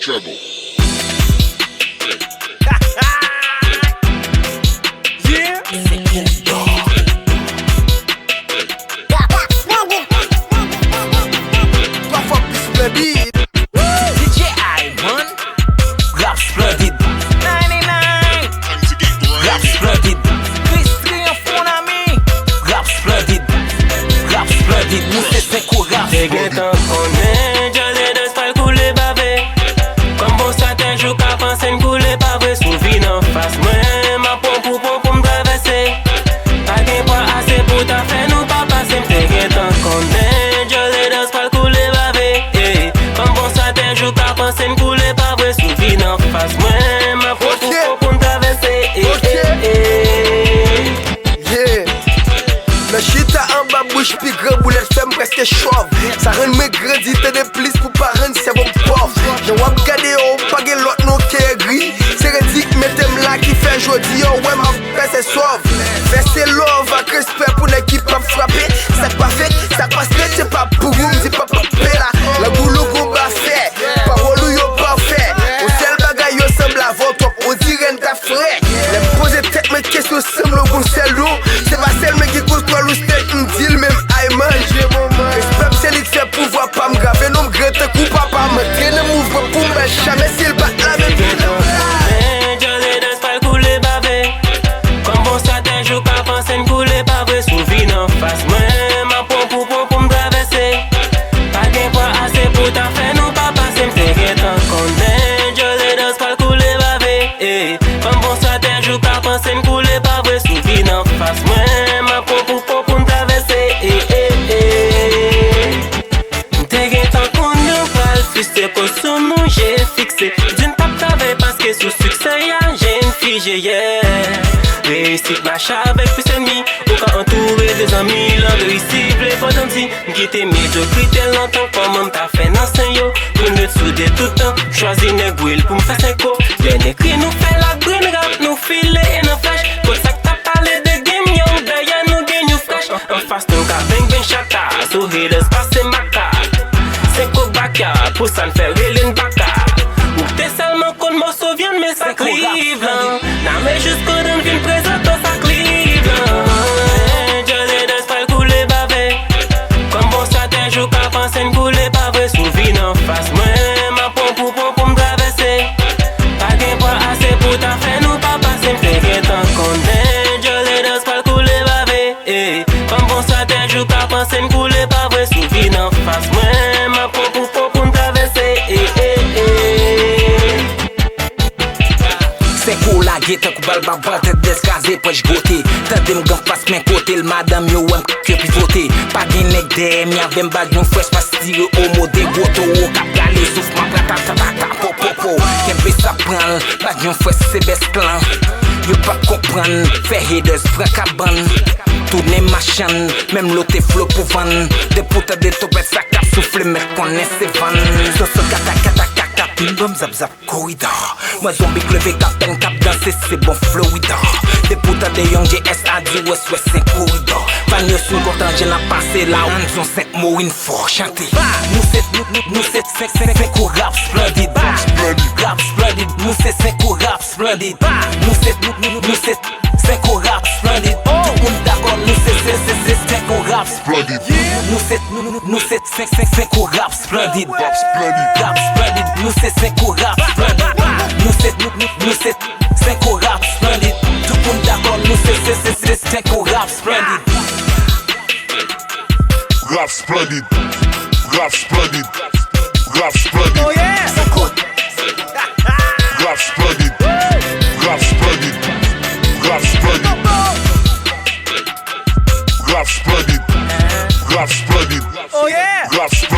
treble. Yeah. Parfois plus splendide. DJ Ivan. Rap splendid. 99. Time to get Rap grimy. splendid. Chris Triumph, mon ami. Rap splendid. Rap splendid. Nous c'est 5 ou rap Te gen tan konen, jale de spal koule bave. Kom bon sa te jou ka pansen koule bave. Souvi nan fas mwen, ma pon pou m'travese. Pa gen pwa ase pou ta fe nou pa pase. Te gen tan konen, jale de spal koule bave. Kom bon sa te jou ka pansen koule bave. Souvi nan fas mwen, ma pon pou m'travese. Yeah. Le chita en bas bouche pi grand boulet femme presque chauve. Ça rend mes grandités de plus pour pas rendre c'est bon pauvre. Je vois regarder au pas que l'autre non qui est gris. C'est ridicule mais t'aimes là qui fait jodi oh ouais ma paix c'est sauve. Verser love avec respect pour l'équipe pas frapper. Ça pas fait, ça passe net c'est pas pour vous me dis pas là. Le boulot qu'on va faire, parole yo pas fait. Au ciel bagaille yo semble avant toi, on dirait ta frère. Les poser tête mes questions semble au bon celle c'est pas celle mais qui cause toi l'oustek me dit même aïe manger mon man. Respect c'est lui qui fait pouvoir pas me graver non me grette coup papa me traîne mouvre pour me jamais s'il bat la même jale de spal koule bave. Kom bon sa te jou ka pansen koule bave. Souvi nan fas mwen, ma pon pou m'travese. Pa gen pwa ase pou ta fe nou pa pase. Mte gen tan konen, jale de spal koule bave. Kom bon sa te jou ka pansen koule bave. Souvi nan fas mwen, ma pon pou m'travese. Mte gen tan konen pral fiste ko sou nou j'ai fixé. D'une pas travail parce que sous succès y'a j'ai une fille yeah. Réussite marche avec plus ennemis. Ou quand entouré des amis, l'un de ici, blé pas d'anti. Quitter médiocrité longtemps comme on t'a fait dans 5 yo. Pour nous souder tout le temps, choisir une brûle pour me faire 5 co. Bien écrit nous fait la green rap, nous filer et nous flash. Pour ça que t'as parlé de game young, derrière nous gagne nous flash. En face nous ka bang chata, so haters passe ma carte. C'est quoi baka, pour ça ne fait rien baka. Ou t'es seulement qu'on me souvienne mais ça Cleveland. N'a mais jusqu'au d'un film présentant ça Cleveland. Jale de spal koule bave. Comme bon ça te jou ka pansen koule bave. Souvi nan fas mwen, ma pon pou m'travese. Pa gen pwa ase pou ta fe nou pa pase. Mte gen tan konen, jale de spal koule bave. Comme bon ça te jou ka pansen koule bave. Souvi nan fas mwen, ma pon pou m'travese. C'est cool la guette, coup bal baba, tête d'escasé, poche goté. Tente m'gan face men côté, le madame yo aime que pivoter. Pas de nèg de mi avem bag yon fresh pas tiré au modé goto. Cap galé souffle ma plata popo. Kembe sa pran, bag yon fresh c'est best clan. Yo pas comprendre, fait haters prend cabane. Tourner machin, même l'autre flow pour vendre. Des potes de topet ça cap souffle mais connaît c'est van. So kata pim bam zap zap corridor. Moi zombie levé cap pen cap danser c'est bon fluida. Des potes de young JS a dit ouais c'est corridor. Fan yo sou content j'ai la passé là on son 5 mots une fois chanter. Nous c'est 5 ou rap splendid. Rap splendid. Nous c'est 5 ou rap splendid. Nous c'est 5 ou rap splendid. Tout le monde d'accord nous c'est 5 ou rap splendid. Nous c'est 5 ou rap splendid. Rap splendid. Nous c'est 5 ou rap splendid. Nous c'est 5 ou rap splendid. Tout le monde d'accord nous c'est 5 ou rap splendid. Rap splendid. Rap splendid. Rap splendid. Oh yeah. Rap splendid. Rap splendid. Rap splendid. Rap splendid. Rap splendid. Oh yeah. Rap splendid.